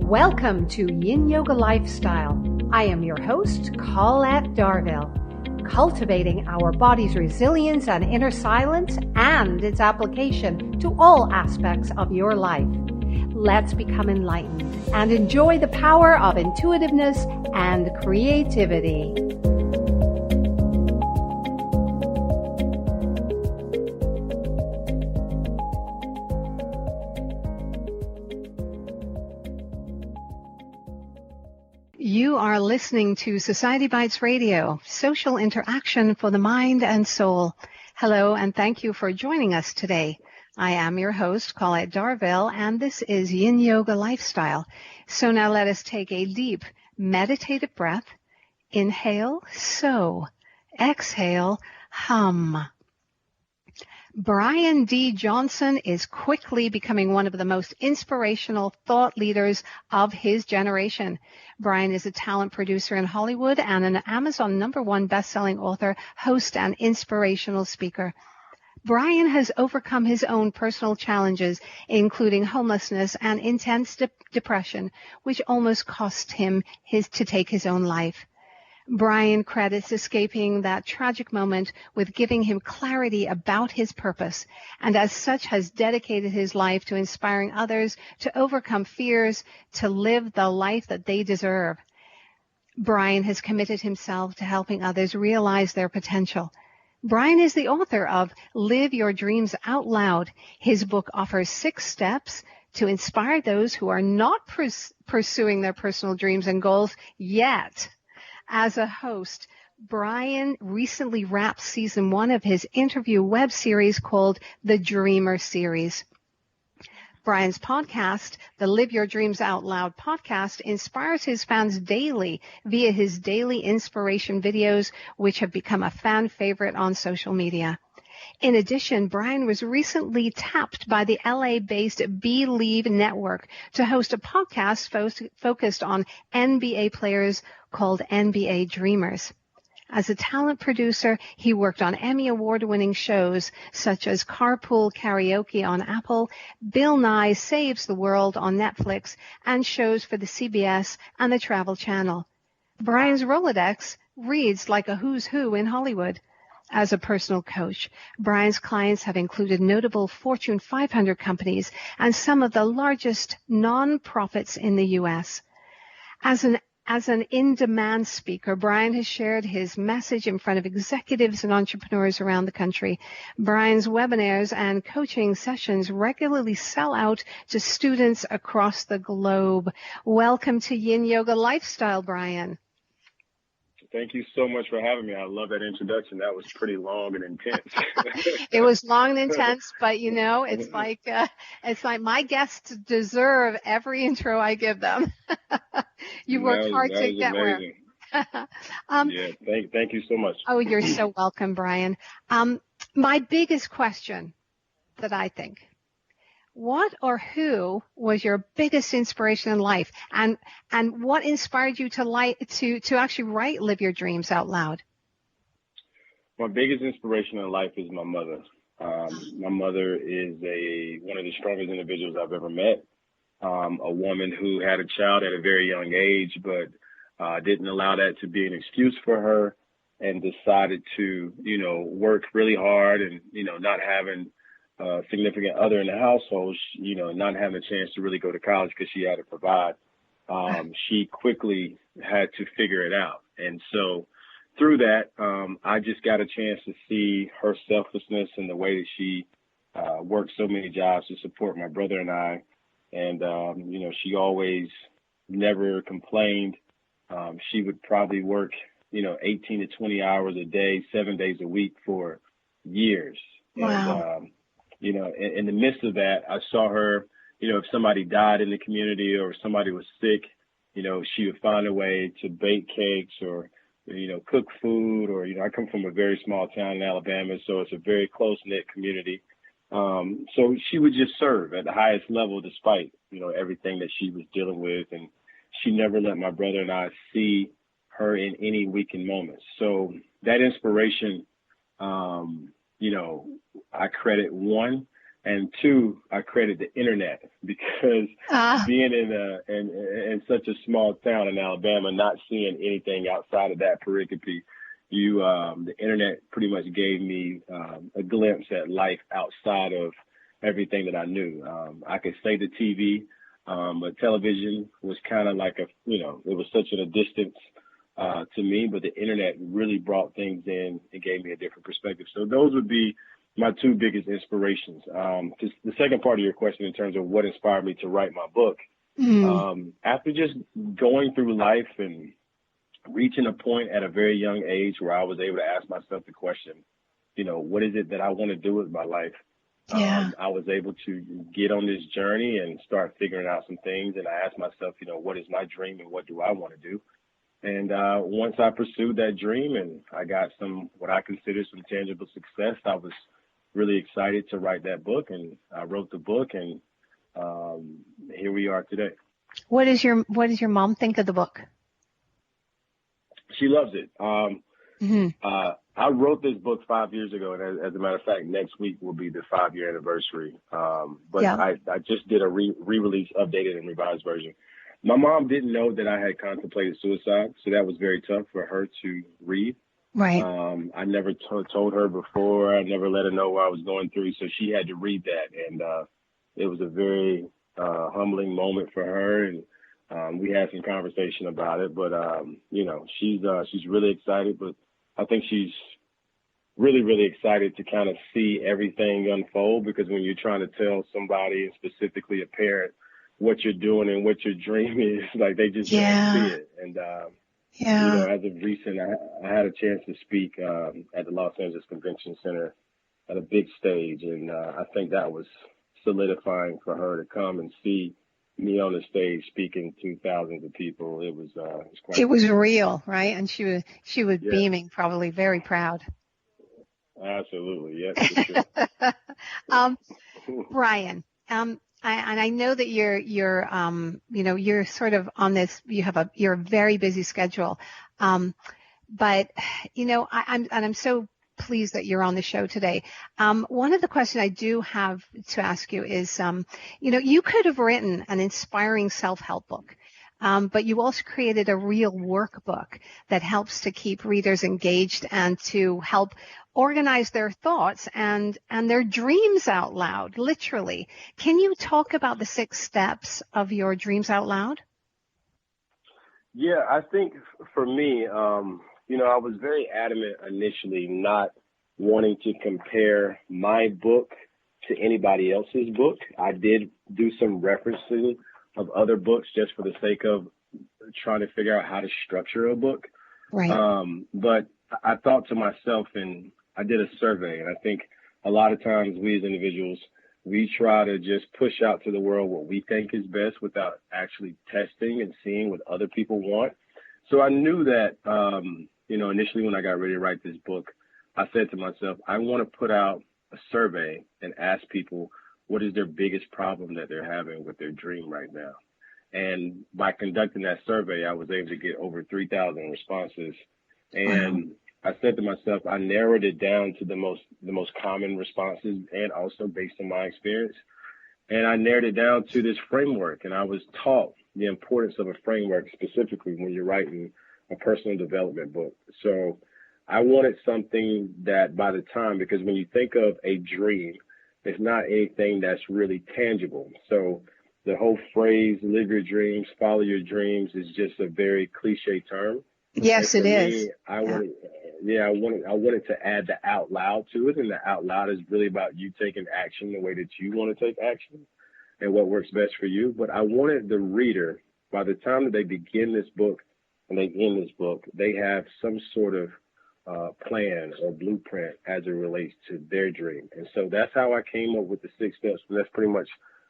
Welcome to Yin Yoga Lifestyle. I am your host, Colette Darville. Cultivating our body's resilience and inner silence and its application to all aspects of your life. Let's become enlightened and enjoy the power of intuitiveness and creativity. You are listening to Society Bites Radio, social interaction for the mind and soul. Hello, and thank you for joining us today. I am your host, Colette Darville, and this is Yin Yoga Lifestyle. So now let us take a deep meditative breath. Inhale, so. Exhale, hum. Brian D. Johnson is quickly becoming one of the most inspirational thought leaders of his generation. Brian is a talent producer in Hollywood and an Amazon #1 best-selling author, host, and inspirational speaker. Brian has overcome his own personal challenges, including homelessness and intense depression, which almost cost him to take his own life. Brian credits escaping that tragic moment with giving him clarity about his purpose, and as such has dedicated his life to inspiring others to overcome fears, to live the life that they deserve. Brian has committed himself to helping others realize their potential. Brian is the author of Live Your Dreams Out Loud. His book offers 6 steps to inspire those who are not pursuing their personal dreams and goals yet. As a host, Brian recently wrapped season 1 of his interview web series called The Dreamer Series. Brian's podcast, the Live Your Dreams Out Loud podcast, inspires his fans daily via his daily inspiration videos, which have become a fan favorite on social media. In addition, Brian was recently tapped by the LA-based Believe Network to host a podcast focused on NBA players called NBA Dreamers. As a talent producer, he worked on Emmy Award-winning shows such as Carpool Karaoke on Apple, Bill Nye Saves the World on Netflix, and shows for the CBS and the Travel Channel. Brian's Rolodex reads like a who's who in Hollywood. As a personal coach, Brian's clients have included notable Fortune 500 companies and some of the largest nonprofits in the U.S. As an in-demand speaker, Brian has shared his message in front of executives and entrepreneurs around the country. Brian's webinars and coaching sessions regularly sell out to students across the globe. Welcome to Yin Yoga Lifestyle, Brian. Thank you so much for having me. I love that introduction. That was pretty long and intense. It was long and intense, but you know, it's like my guests deserve every intro I give them. You worked hard to get amazing. Thank you so much. Oh, you're so welcome, Brian. My biggest question that I think, what or who was your biggest inspiration in life, and what inspired you to actually write Live Your Dreams Out Loud? My biggest inspiration in life is my mother. My mother is one of the strongest individuals I've ever met. A woman who had a child at a very young age, but didn't allow that to be an excuse for her, and decided to, work really hard, and, not having significant other in the household, not having a chance to really go to college because she had to provide. She quickly had to figure it out. And so through that, I just got a chance to see her selflessness and the way that she worked so many jobs to support my brother and I. And, she always never complained. She would probably work, 18 to 20 hours a day, 7 days a week for years. Wow. And, in the midst of that, I saw her, if somebody died in the community or if somebody was sick, she would find a way to bake cakes or, cook food, or, I come from a very small town in Alabama, so it's a very close-knit community. So she would just serve at the highest level despite, everything that she was dealing with. And she never let my brother and I see her in any weakened moments. So that inspiration, I credit one And two, I credit the internet because being in such a small town in Alabama, not seeing anything outside of that pericope, the internet pretty much gave me a glimpse at life outside of everything that I knew. I could say the TV, but television was kind of like it was such a distance to me, but the internet really brought things in and gave me a different perspective. So those would be my two biggest inspirations. Just the second part of your question in terms of what inspired me to write my book, after just going through life and reaching a point at a very young age where I was able to ask myself the question, what is it that I want to do with my life? Yeah. I was able to get on this journey and start figuring out some things. And I asked myself, what is my dream and what do I want to do? And once I pursued that dream and I got what I consider some tangible success, I was really excited to write that book. And I wrote the book, and here we are today. What does your mom think of the book? She loves it. I wrote this book 5 years ago, and as a matter of fact, next week will be the 5-year anniversary. But yeah. I just did a re-release, updated and revised version. My mom didn't know that I had contemplated suicide, so that was very tough for her to read. Right. I never told her before. I never let her know what I was going through, so she had to read that, and it was a very humbling moment for her, and we had some conversation about it. But she's really excited, but I think she's really, really excited to kind of see everything unfold, because when you're trying to tell somebody, and specifically a parent, what you're doing and what your dream is, like they just don't see it. And, as of recent, I had a chance to speak at the Los Angeles Convention Center at a big stage. And I think that was solidifying for her to come and see me on the stage speaking to thousands of people. It was quite. It was real, right? And she was beaming, probably very proud. Absolutely, yes. For sure. Brian, I know that you're sort of on this. You're a very busy schedule, but I'm so pleased that you're on the show today. One of the questions I do have to ask you is, you could have written an inspiring self-help book, but you also created a real workbook that helps to keep readers engaged and to help organize their thoughts and their dreams out loud, literally. Can you talk about the 6 steps of your Dreams Out Loud? Yeah, I think for me, I was very adamant initially not wanting to compare my book to anybody else's book. I did do some referencing of other books just for the sake of trying to figure out how to structure a book. Right. But I thought to myself, and I did a survey, and I think a lot of times we as individuals, we try to just push out to the world what we think is best without actually testing and seeing what other people want. So I knew that, initially when I got ready to write this book, I said to myself, I want to put out a survey and ask people what is their biggest problem that they're having with their dream right now. And by conducting that survey, I was able to get over 3,000 responses. And I said to myself, I narrowed it down to the most common responses, and also based on my experience. And I narrowed it down to this framework. And I was taught the importance of a framework, specifically when you're writing a personal development book. So I wanted something that by the time, because when you think of a dream, it's not anything that's really tangible. So the whole phrase, live your dreams, follow your dreams, is just a very cliche term. Yes, it is. I wanted to add the out loud to it. And the out loud is really about you taking action the way that you want to take action and what works best for you. But I wanted the reader, by the time that they begin this book and they end this book, they have some sort of plan or blueprint as it relates to their dream. And so that's how I came up with the 6 steps. And that's pretty much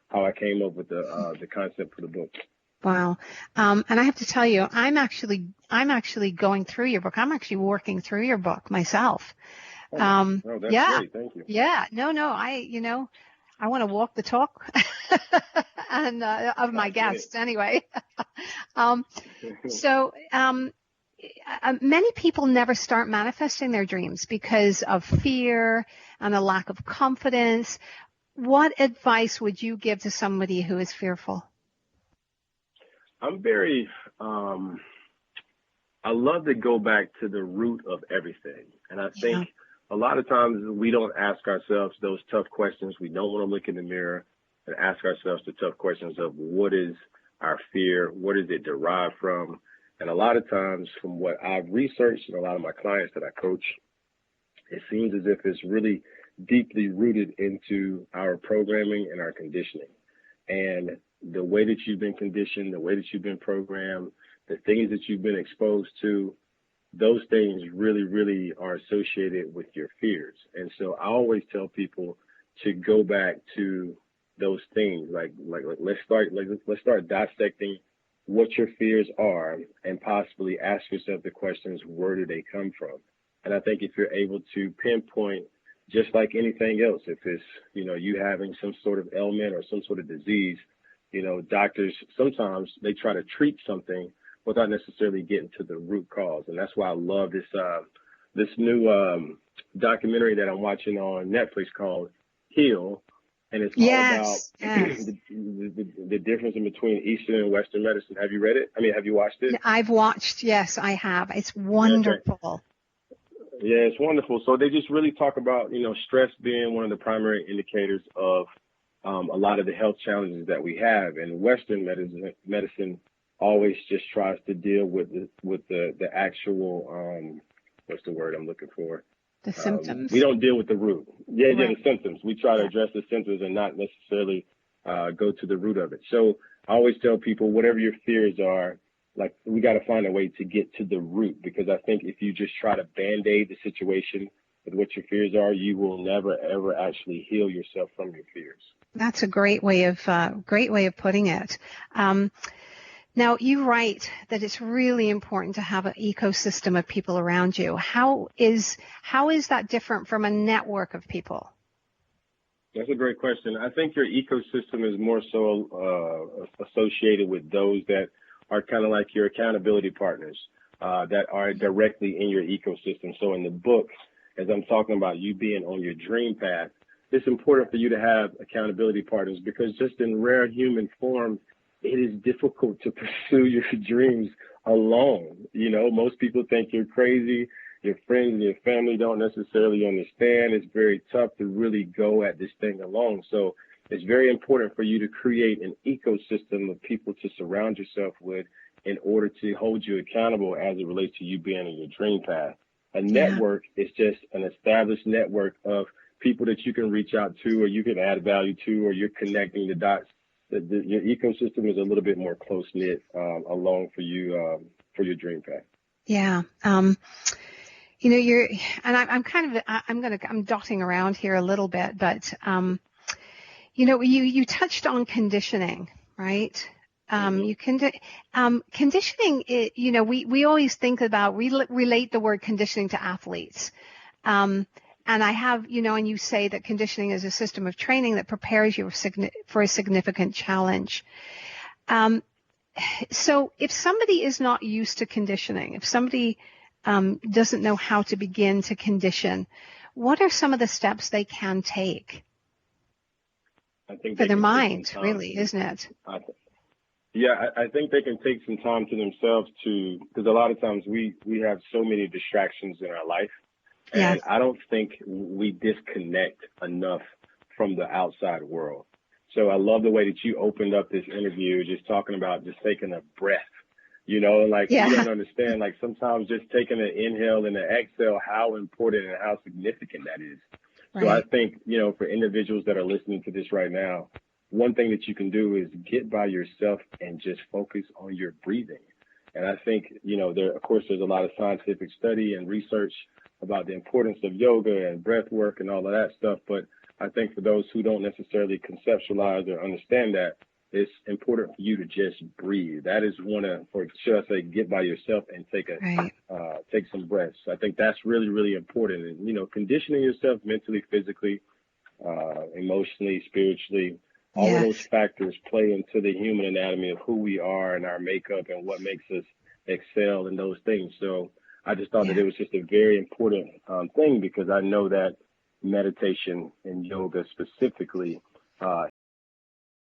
how I came up with the concept for the book. Wow. And I have to tell you, I'm actually going through your book. I'm actually working through your book myself. That's great. Thank you. Yeah. No, I want to walk the talk and of my guests anyway. Many people never start manifesting their dreams because of fear and a lack of confidence. What advice would you give to somebody who is fearful? I'm very, I love to go back to the root of everything. And I think Yeah. a lot of times we don't ask ourselves those tough questions. We don't want to look in the mirror and ask ourselves the tough questions of what is our fear? What is it derived from? And a lot of times from what I've researched and a lot of my clients that I coach, it seems as if it's really deeply rooted into our programming and our conditioning. And the way that you've been conditioned, the way that you've been programmed, the things that you've been exposed to, those things really, really are associated with your fears. And so I always tell people to go back to those things. Like let's start dissecting what your fears are and possibly ask yourself the questions, where do they come from? And I think if you're able to pinpoint, just like anything else, if it's, you having some sort of ailment or some sort of disease, doctors, sometimes they try to treat something without necessarily getting to the root cause. And that's why I love this new documentary that I'm watching on Netflix called Heal. And it's all about the difference in between Eastern and Western medicine. Have you read it? I mean, have you watched it? I've watched. Yes, I have. It's wonderful. Okay. Yeah, it's wonderful. So they just really talk about, stress being one of the primary indicators of a lot of the health challenges that we have. And Western medicine always just tries to deal with the actual, what's the word I'm looking for? The symptoms. We don't deal with the root. Yeah, Right. the symptoms. We try to address the symptoms and not necessarily go to the root of it. So I always tell people, whatever your fears are, like, we got to find a way to get to the root, because I think if you just try to band-aid the situation with what your fears are, you will never, ever actually heal yourself from your fears. That's a great way of putting it. Now, you write that it's really important to have an ecosystem of people around you. How is that different from a network of people? That's a great question. I think your ecosystem is more so associated with those that are kind of like your accountability partners that are directly in your ecosystem. So in the book, as I'm talking about you being on your dream path, it's important for you to have accountability partners, because just in rare human form, it is difficult to pursue your dreams alone. Most people think you're crazy. Your friends and your family don't necessarily understand. It's very tough to really go at this thing alone. So it's very important for you to create an ecosystem of people to surround yourself with in order to hold you accountable as it relates to you being on your dream path. A network is just an established network of people that you can reach out to, or you can add value to, or you're connecting the dots. Your ecosystem is a little bit more close-knit along for you for your dream path. Yeah. I'm dotting around here a little bit, but you touched on conditioning, right? Conditioning, we always think about, relate the word conditioning to athletes. And I have, and you say that conditioning is a system of training that prepares you for a significant challenge. So if somebody is not used to conditioning, if somebody doesn't know how to begin to condition, what are some of the steps they can take? I think for their mind, really, isn't it? I think they can take some time to themselves because a lot of times we have so many distractions in our life. And I don't think we disconnect enough from the outside world. So I love the way that you opened up this interview, just talking about just taking a breath, you don't understand, like sometimes just taking an inhale and an exhale, how important and how significant that is. Right. So I think, for individuals that are listening to this right now, one thing that you can do is get by yourself and just focus on your breathing. And I think, there's a lot of scientific study and research about the importance of yoga and breath work and all of that stuff. But I think for those who don't necessarily conceptualize or understand that, it's important for you to just breathe. That is get by yourself and take some breaths. I think that's really, really important. And, conditioning yourself mentally, physically, emotionally, spiritually, all of those factors play into the human anatomy of who we are and our makeup and what makes us excel in those things. So I just thought that it was just a very important thing, because I know that meditation and yoga specifically